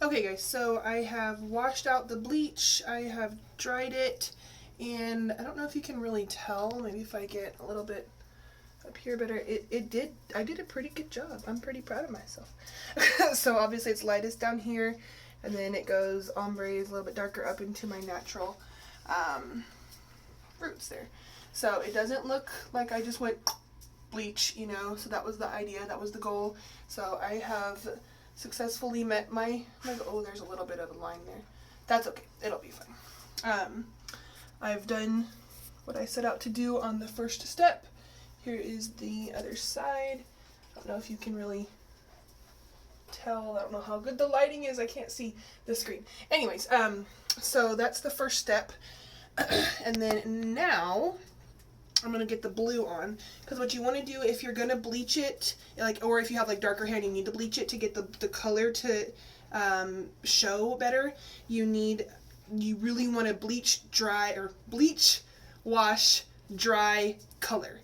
Okay guys, so I have washed out the bleach, I have dried it, and I don't know if you can really tell, maybe if I get a little bit up here better, I did a pretty good job. I'm pretty proud of myself. So obviously it's lightest down here, and then it goes ombre is a little bit darker up into my natural roots there. So it doesn't look like I just went bleach, you know, so that was the idea, that was the goal. So I have successfully met my oh, there's a little bit of a line there. That's okay, it'll be fine. I've done what I set out to do on the first step. Here is the other side. I don't know if you can really tell. I don't know how good the lighting is. I can't see the screen. Anyways, so that's the first step. And then now I'm gonna get the blue on, because what you want to do if you're gonna bleach it, like, or if you have like darker hair and you need to bleach it to get the color to show better, you really want to bleach, dry, or bleach, wash, dry, color.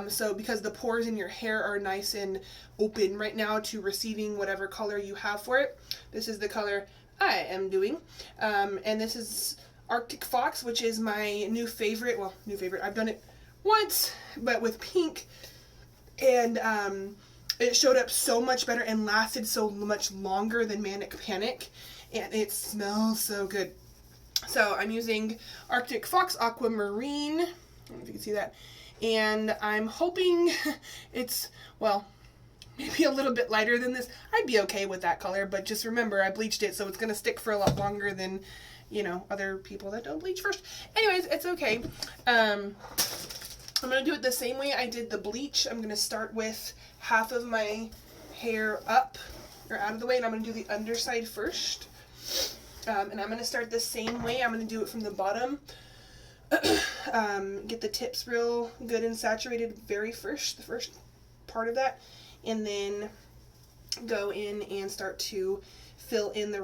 So because the pores in your hair are nice and open right now to receiving whatever color you have for it. This is the color I am doing, and this is Arctic Fox, which is my new favorite. Well, new favorite. I've done it once, but with pink, and it showed up so much better and lasted so much longer than Manic Panic, and it smells so good. So I'm using Arctic Fox Aquamarine. I don't know if you can see that. And I'm hoping it's, well, maybe a little bit lighter than this. I'd be okay with that color, but just remember I bleached it, so it's going to stick for a lot longer than, you know, other people that don't bleach first. Anyways, it's okay. I'm going to do it the same way I did the bleach. I'm going to start with half of my hair up, or out of the way, and I'm going to do the underside first. And I'm going to start the same way. I'm going to do it from the bottom. Get the tips real good and saturated the first part of that, and then go in and start to fill in the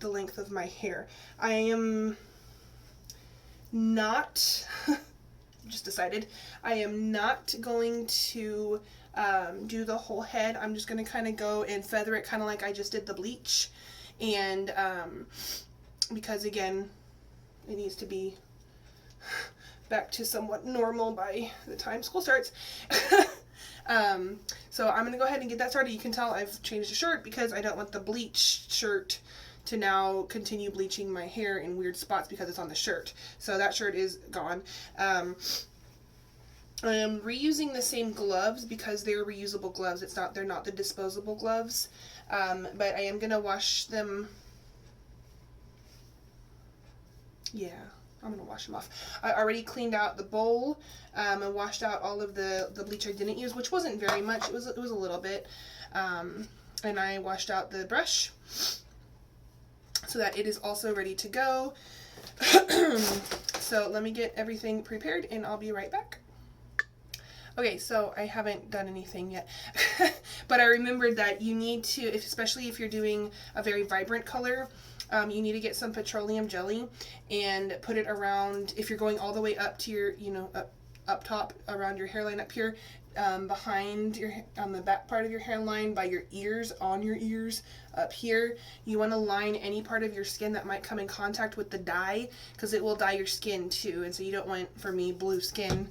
length of my hair. I am not just decided I am not going to do the whole head. I'm just going to kind of go and feather it kind of like I just did the bleach, and because again it needs to be back to somewhat normal by the time school starts. So I'm going to go ahead and get that started. You can tell I've changed the shirt because I don't want the bleach shirt to now continue bleaching my hair in weird spots because it's on the shirt. So that shirt is gone. I am reusing the same gloves because they're reusable gloves. They're not the disposable gloves. But I am going to wash them. Yeah. I'm going to wash them off. I already cleaned out the bowl. I washed out all of the bleach I didn't use, which wasn't very much. It was a little bit. And I washed out the brush so that it is also ready to go. So let me get everything prepared and I'll be right back. Okay, so I haven't done anything yet, but I remembered that you need to, especially if you're doing a very vibrant color, you need to get some petroleum jelly and put it around, if you're going all the way up to your, you know, up top around your hairline up here, behind your, on the back part of your hairline, by your ears, on your ears, up here. You want to line any part of your skin that might come in contact with the dye, because it will dye your skin too, and so you don't want, for me, blue skin.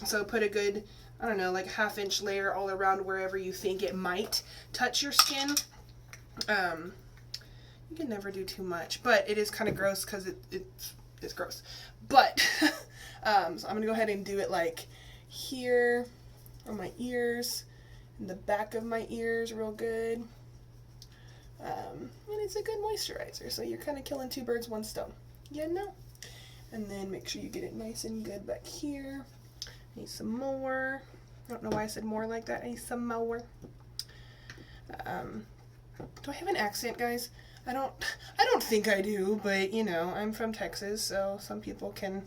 So put a good, I don't know, like half-inch layer all around wherever you think it might touch your skin. You can never do too much, but it is kind of gross because it's gross. But so I'm gonna go ahead and do it like here on my ears, in the back of my ears, real good. And it's a good moisturizer, so you're kind of killing two birds, one stone, you know. And then make sure you get it nice and good back here. Need some more. I don't know why I said more like that. I need some more. Do I have an accent, guys? I don't think I do, but you know, I'm from Texas, so some people can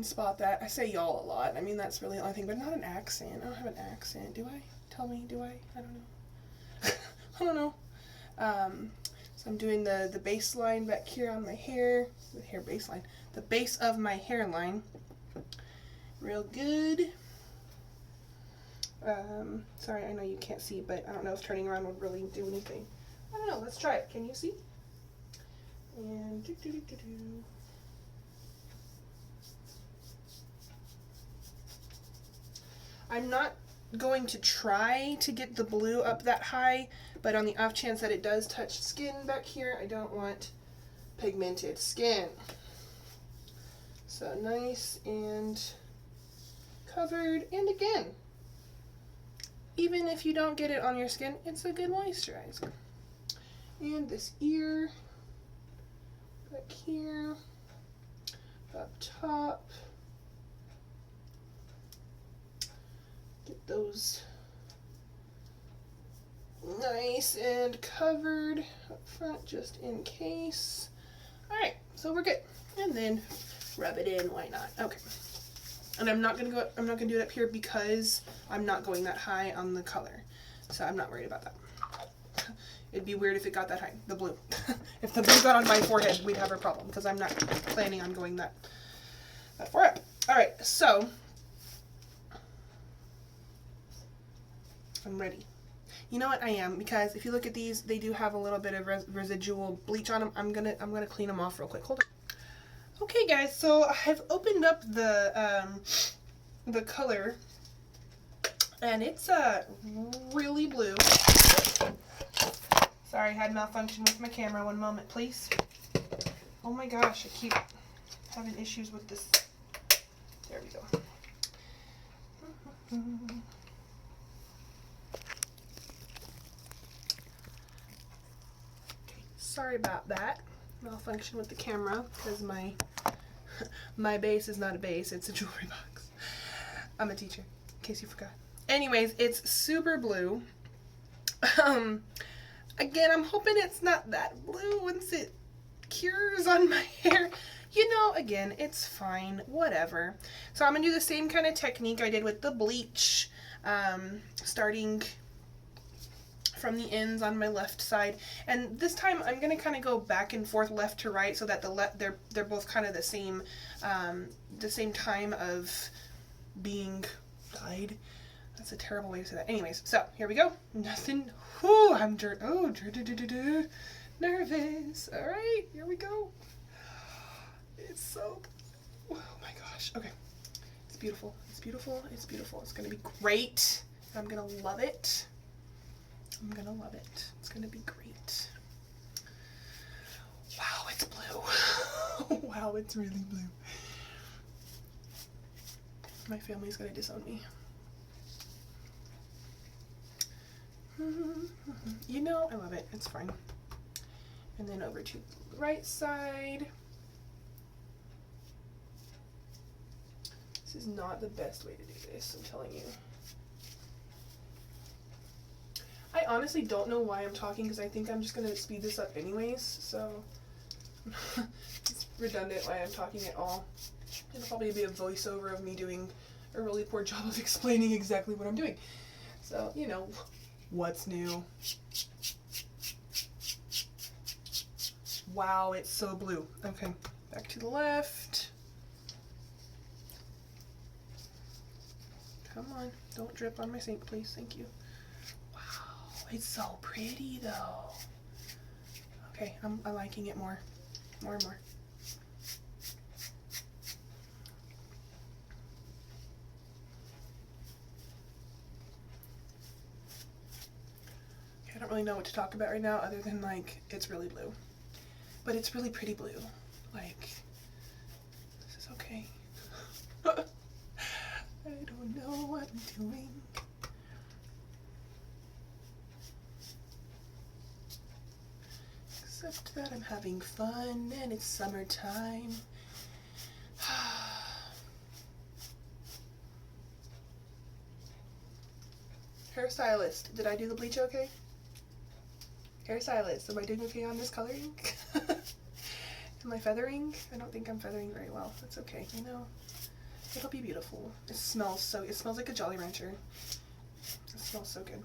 spot that. I say y'all a lot. I mean, that's really the only thing, but not an accent. I don't have an accent. Do I? Tell me, do I? I don't know. I don't know. So I'm doing the baseline back here on my hair. The hair baseline. The base of my hairline. Real good. Sorry, I know you can't see, but I don't know if turning around would really do anything. I don't know, let's try it. Can you see? And I'm not going to try to get the blue up that high, but on the off chance that it does touch skin back here, I don't want pigmented skin. So nice and covered, and again, even if you don't get it on your skin, it's a good moisturizer. And this ear, back here, up top, get those nice and covered up front just in case. All right, so we're good. And then rub it in, why not? Okay. And I'm not gonna do it up here because I'm not going that high on the color. So I'm not worried about that. It'd be weird if it got that high, the blue. If the blue got on my forehead, we'd have a problem because I'm not planning on going that far up. All right, so I'm ready. You know what, I am, because if you look at these, they do have a little bit of residual bleach on them. I'm gonna clean them off real quick. Hold on. Okay, guys, so I've opened up the color, and it's really blue. Sorry, I had malfunction with my camera. One moment, please. Oh my gosh, I keep having issues with this. There we go. Okay, sorry about that. Malfunction with the camera because my base is not a base, it's a jewelry box. I'm a teacher, in case you forgot. Anyways, it's super blue. Again, I'm hoping it's not that blue once it cures on my hair. You know, again, it's fine, whatever. So I'm gonna do the same kind of technique I did with the bleach, starting from the ends on my left side, and this time I'm gonna kind of go back and forth left to right so that they're both kind of the same time of being dyed. That's a terrible way to say that. Anyways, so here we go. Nothing. Whoo, I'm nervous. All right, here we go. It's so. Oh my gosh. Okay, it's beautiful. It's beautiful. It's beautiful. It's gonna be great. I'm gonna love it. I'm gonna love it. It's gonna be great. Wow, it's blue. Wow, it's really blue. My family's gonna disown me. You know, I love it. It's fine. And then over to the right side. This is not the best way to do this, I'm telling you. I honestly don't know why I'm talking because I think I'm just going to speed this up anyways, so it's redundant why I'm talking at all. It'll probably be a voiceover of me doing a really poor job of explaining exactly what I'm doing. So, you know, what's new? Wow, it's so blue. Okay, back to the left. Come on, don't drip on my sink, please. Thank you. It's so pretty though. Okay, I'm liking it more and more. Okay, I don't really know what to talk about right now other than like, it's really blue. But it's really pretty blue. Like, this is okay. I don't know what I'm doing. Except that I'm having fun and it's summertime. Hairstylist, did I do the bleach okay? Hairstylist, am I doing okay on this coloring? Am I feathering? I don't think I'm feathering very well. That's okay, you know. It'll be beautiful. It smells like a Jolly Rancher. It smells so good.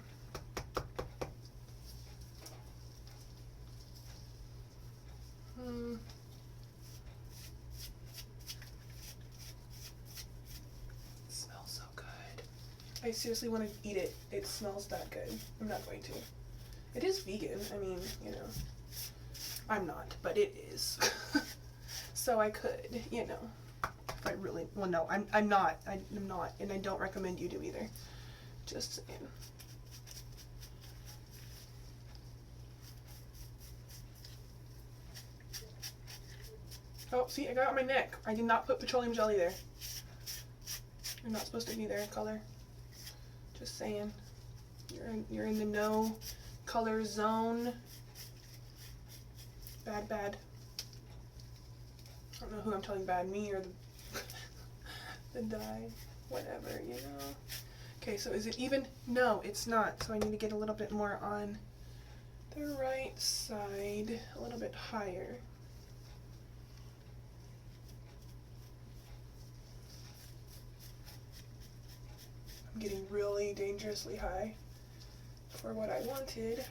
It smells so good. I seriously want to eat it. It smells that good. I'm not going to. It is vegan. I mean, you know. I'm not, but it is. So I could, you know. If I really, well, no, I'm not. I'm not, and I don't recommend you do either. Just saying. Oh, see, I got it on my neck. I did not put petroleum jelly there. You're not supposed to be there, color. Just saying. You're in the no color zone. Bad, bad. I don't know who I'm telling bad, me or the dye. Whatever, you know. Okay, so is it even? No, it's not. So I need to get a little bit more on the right side, a little bit higher. I'm getting really dangerously high for what I wanted.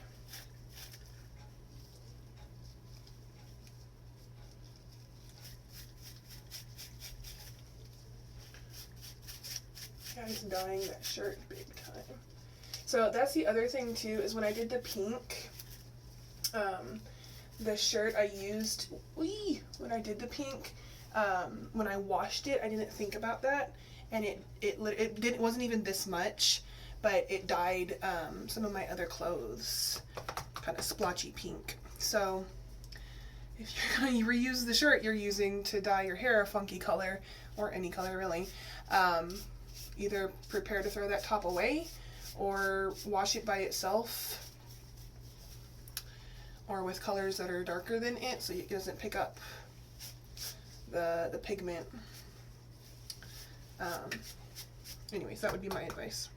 Guy's dyeing that shirt big time. So that's the other thing too, is when I did the pink, the shirt I used, when I did the pink, when I washed it, I didn't think about that, and it wasn't even this much, but it dyed some of my other clothes kind of splotchy pink. So if you're going to reuse the shirt you're using to dye your hair a funky color, or any color really, either prepare to throw that top away or wash it by itself, or with colors that are darker than it so it doesn't pick up the pigment. Anyways, that would be my advice.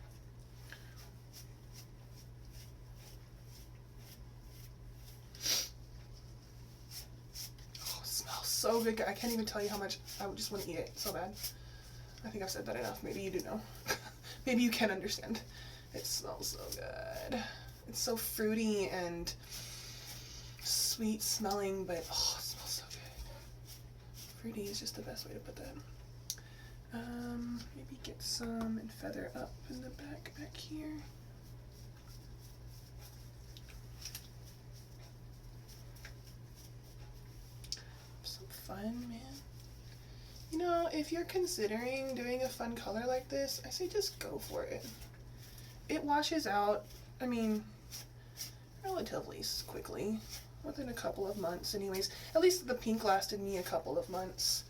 Oh, it smells so good. I can't even tell you how much I would just want to eat it so bad. I think I've said that enough. Maybe you do know. Maybe you can understand. It smells so good. It's so fruity and sweet smelling, but oh, it smells so good. Fruity is just the best way to put that. Maybe get some and feather up in the back here. Some fun, man. You know, if you're considering doing a fun color like this, I say just go for it. It washes out, I mean, relatively quickly, within a couple of months anyways. At least the pink lasted me a couple of months.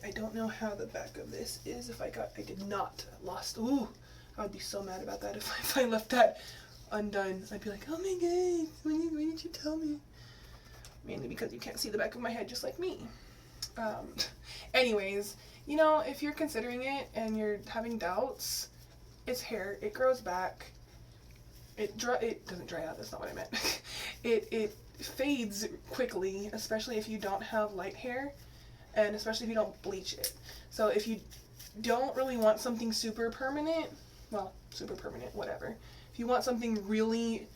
I don't know how the back of this is. I did not lost. Ooh, I would be so mad about that if I left that undone. I'd be like, oh my god, why didn't you tell me? Mainly because you can't see the back of my head just like me. Anyways, you know, if you're considering it and you're having doubts, it's hair. It grows back. It doesn't dry out. That's not what I meant. It fades quickly, especially if you don't have light hair. And especially if you don't bleach it. So if you don't really want something super permanent, well, super permanent, whatever. If you want something really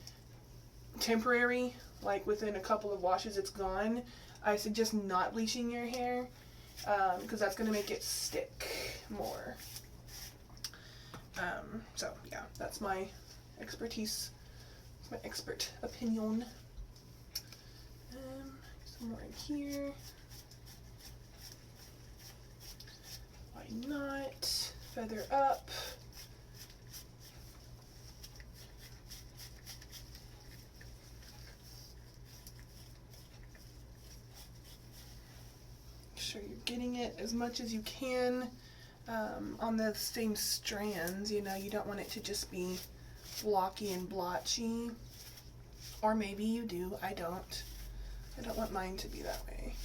temporary, like within a couple of washes it's gone, I suggest not bleaching your hair, because that's going to make it stick more. So yeah, that's my expertise, my expert opinion. Some more in here. Why not? Feather up. Make sure you're getting it as much as you can on the same strands. You know, you don't want it to just be blocky and blotchy. Or maybe you do. I don't. I don't want mine to be that way.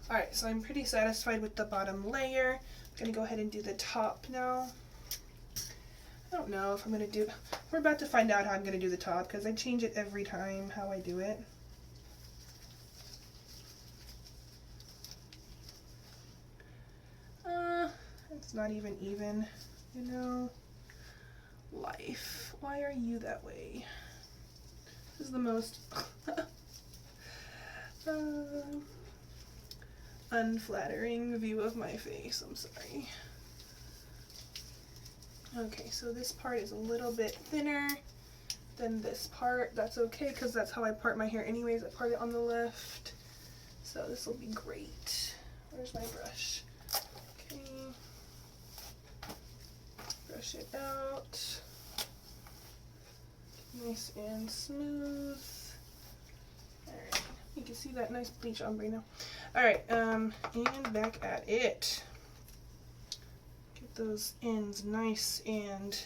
Alright, so I'm pretty satisfied with the bottom layer. I'm going to go ahead and do the top now. I don't know if I'm going to do... We're about to find out how I'm going to do the top, because I change it every time how I do it. It's not even, you know. Life. Why are you that way? This is the most... unflattering view of my face. I'm sorry. Okay, so this part is a little bit thinner than this part. That's okay, because that's how I part my hair anyways. I part it on the left. So this will be great. Where's my brush? Okay. Brush it out. Nice and smooth. Alright, you can see that nice bleach ombre now. Alright, and back at it. Get those ends nice and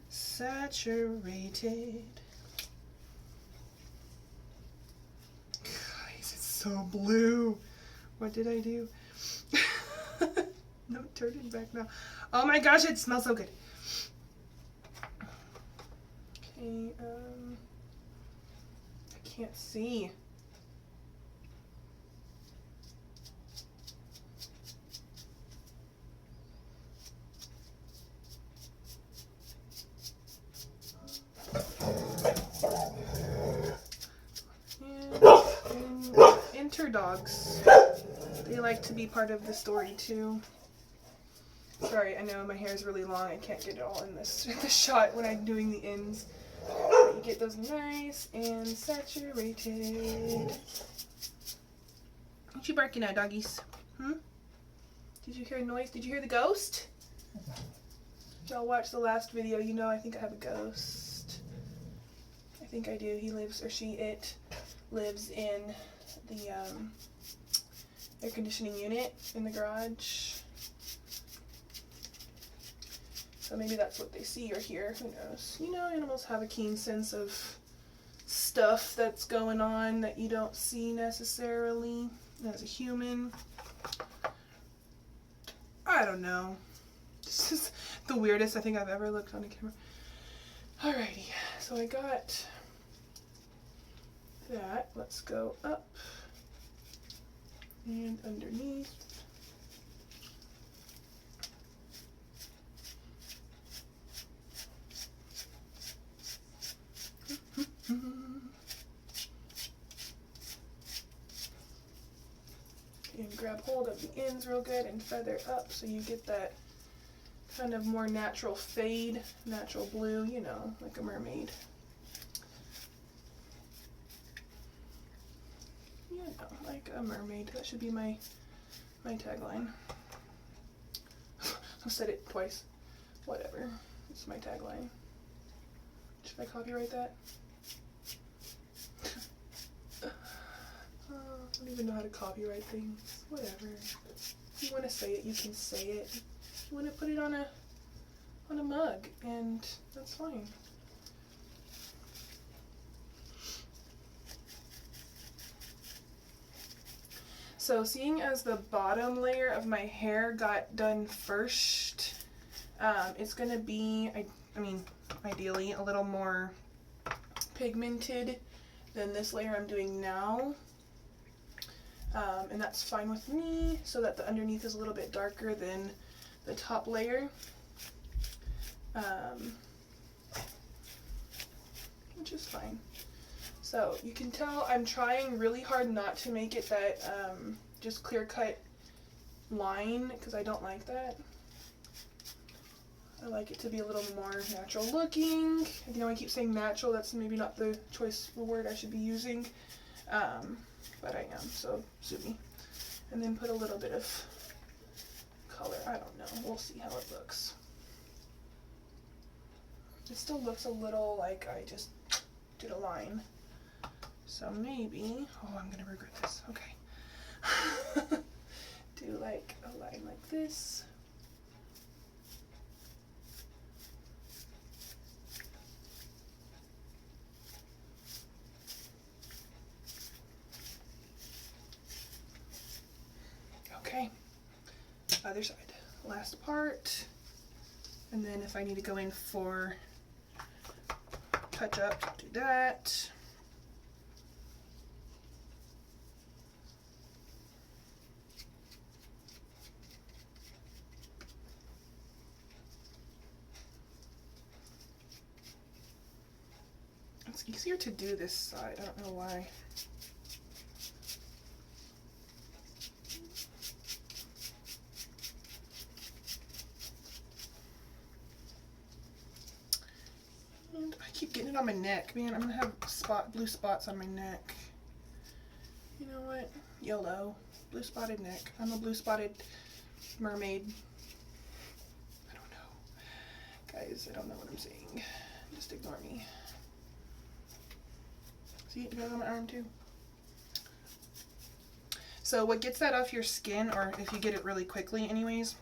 saturated. Guys, it's so blue. What did I do? No turning back now. Oh my gosh, it smells so good. Okay, I can't see. And interdogs. They like to be part of the story too. Sorry, I know my hair is really long. I can't get it all in this shot when I'm doing the ends. But you get those nice and saturated. What you barking at, doggies? Did you hear a noise? Did you hear the ghost? If y'all watched the last video, you know I think I have a ghost. I think I do. He lives, or she, it lives in the air conditioning unit in the garage. So maybe that's what they see or hear. Who knows? You know, animals have a keen sense of stuff that's going on that you don't see necessarily as a human. I don't know. This is the weirdest I think I've ever looked on a camera. Alrighty, so I got that. Let's go up and underneath. And grab hold of the ends real good and feather up so you get that kind of more natural fade, natural blue, you know, like a mermaid. You know, like a mermaid. That should be my tagline. I've said it twice. Whatever. It's my tagline. Should I copyright that? I don't even know how to copyright things. Whatever. If you want to say it, you can say it. If you want to put it on a mug, and that's fine. So seeing as the bottom layer of my hair got done first, it's going to be, I mean, ideally a little more pigmented than this layer I'm doing now. And that's fine with me, so that the underneath is a little bit darker than the top layer. Which is fine. So you can tell I'm trying really hard not to make it that just clear cut line, because I don't like that. I like it to be a little more natural looking. You know, I keep saying natural, that's maybe not the choice of word I should be using. But I am, so sue me. And then put a little bit of color. I don't know. We'll see how it looks. It still looks a little like I just did a line. So maybe, oh, I'm gonna regret this. Okay. Do like a line like this. Okay, other side, last part, and then if I need to go in for touch up, do that. It's easier to do this side, I don't know why. it on my neck. Man, I'm gonna have blue spots on my neck. You know what? YOLO. Blue spotted neck. I'm a blue spotted mermaid. I don't know. Guys, I don't know what I'm saying. Just ignore me. See, it goes on my arm too. So what gets that off your skin, or if you get it really quickly anyways,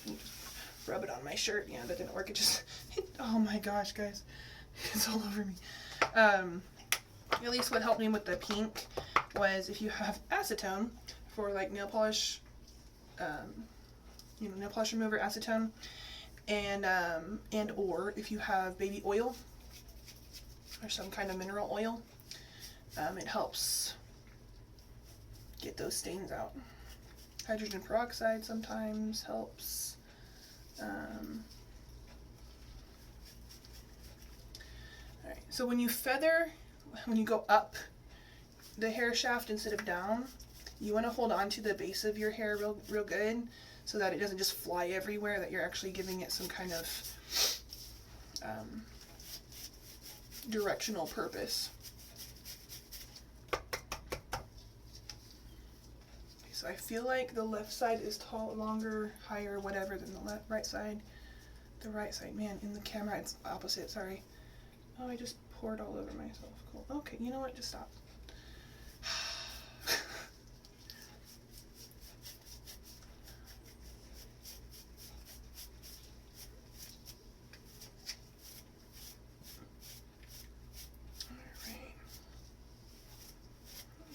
you just rub it on my shirt. Yeah, that didn't work. It just, oh my gosh, guys. It's all over me. At least what helped me with the pink was if you have acetone for like nail polish, nail polish remover acetone, and or if you have baby oil or some kind of mineral oil, it helps get those stains out. Hydrogen peroxide sometimes helps. Alright, so when you feather, when you go up the hair shaft instead of down, you want to hold on to the base of your hair real good so that it doesn't just fly everywhere, that you're actually giving it some kind of directional purpose. So I feel like the left side is longer, higher, whatever than the right side. The right side, man, in the camera it's opposite, sorry. Oh, I just poured all over myself. Cool. Okay, you know what? Just stop. Alright.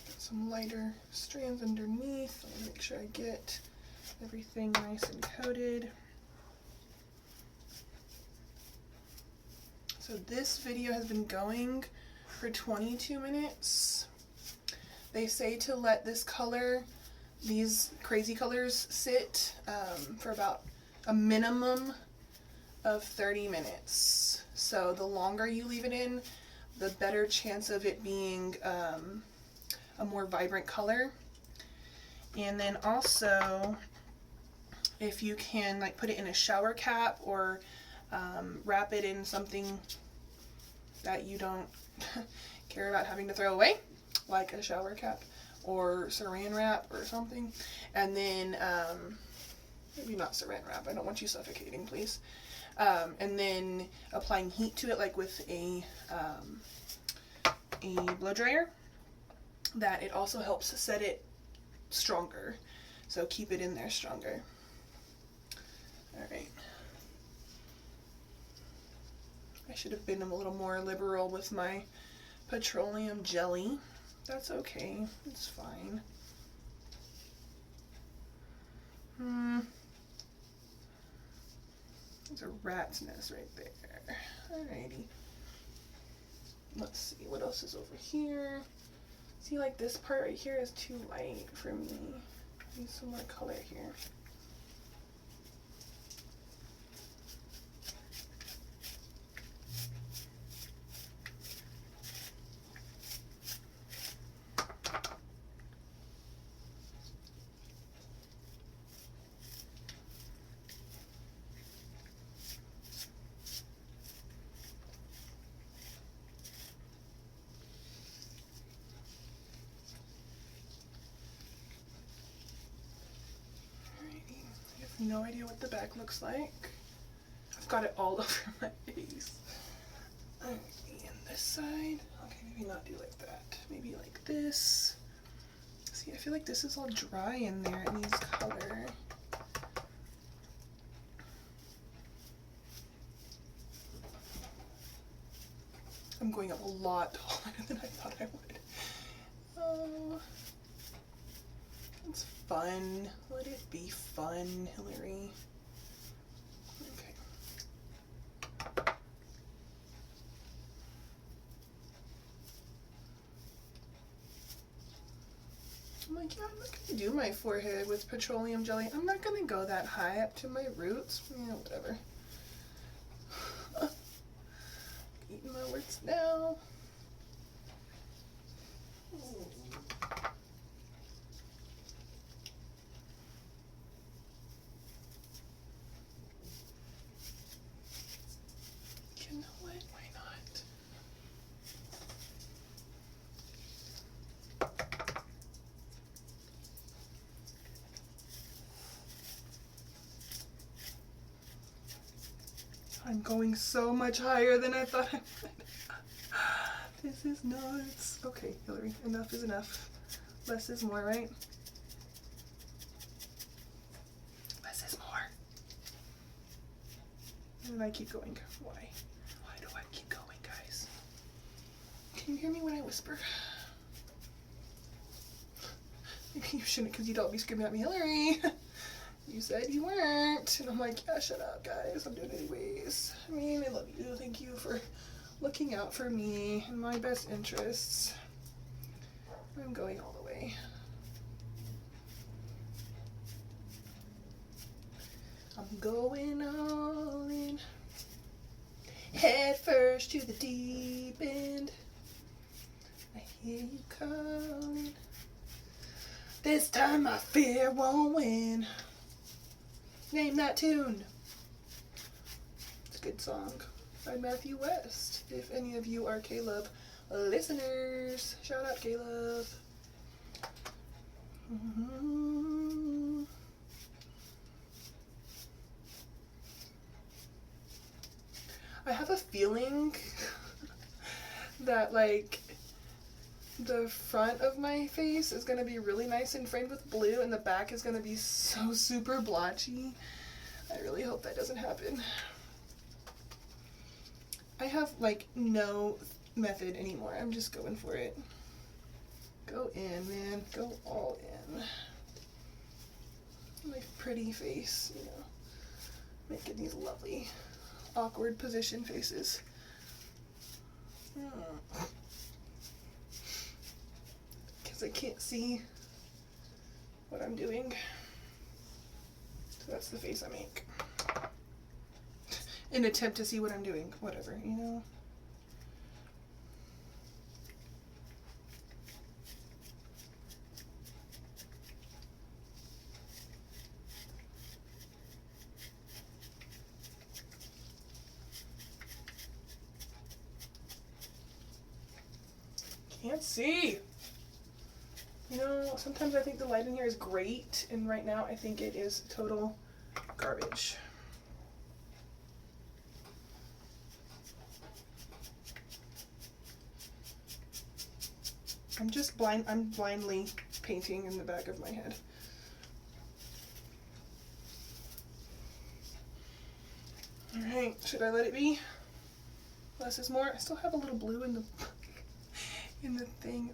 Got some lighter strands underneath. I want to make sure I get everything nice and coated. So this video has been going for 22 minutes. They say to let this color, these crazy colors, sit for about a minimum of 30 minutes. So the longer you leave it in, the better chance of it being a more vibrant color. And then also, if you can like put it in a shower cap or wrap it in something that you don't care about having to throw away, like a shower cap or saran wrap or something, and then maybe not saran wrap, I don't want you suffocating, please, and then applying heat to it like with a blow dryer, that it also helps set it stronger, so keep it in there stronger. Alright. I should have been a little more liberal with my petroleum jelly. That's okay. It's fine. There's a rat's nest right there. Alrighty. Let's see what else is over here. See, like this part right here is too light for me. I need some more color here. No idea what the back looks like. I've got it all over my face. And this side. Okay, maybe not do like that. Maybe like this. See, I feel like this is all dry in there. It needs color. I'm going up a lot taller than I thought I would. Oh. It's fun. Let it be fun, Hillary. Okay. I'm like, yeah, I'm not gonna do my forehead with petroleum jelly. I'm not gonna go that high up to my roots. Yeah, whatever. Eating my words now. You know what? Why not? I'm going so much higher than I thought I would. This is nuts. Okay, Hillary, enough is enough. Less is more, right? Less is more. And I keep going. Why? Why do I keep going, guys? Can you hear me when I whisper? You shouldn't, because you'd all be screaming at me, Hillary. You said you weren't. And I'm like, yeah, shut up, guys. I'm doing it anyways. I mean, I love you. Thank you for looking out for me and my best interests. I'm going all the way. I'm going all in. Head first to the deep end. I hear you calling. This time my fear won't win. Name that tune. It's a good song by Matthew West. If any of you are Caleb listeners, shout out Caleb. I have a feeling that like the front of my face is going to be really nice and framed with blue, and the back is going to be so super blotchy. I really hope that doesn't happen. I have like no method anymore. I'm just going for it. Go in, man. Go all in. My pretty face, you know. Making these lovely, awkward position faces. Because I can't see what I'm doing. So that's the face I make. In an attempt to see what I'm doing. Whatever, you know. Can't see. You know, sometimes I think the light in here is great, and right now I think it is total garbage. I'm blindly painting in the back of my head. Alright, should I let it be? Less is more. I still have a little blue in the in the thing.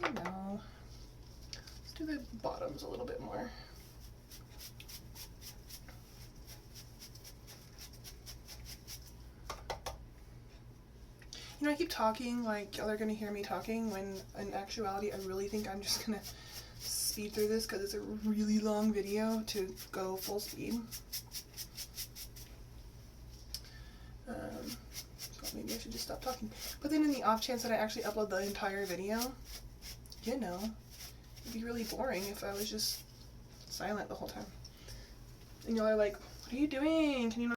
You know. Let's do the bottoms a little bit more. You know, I keep talking like y'all are gonna hear me talking, when in actuality I really think I'm just gonna speed through this because it's a really long video to go full speed. So maybe I should just stop talking. But then in the off chance that I actually upload the entire video, you know, it'd be really boring if I was just silent the whole time. And y'all are like, what are you doing? Can you not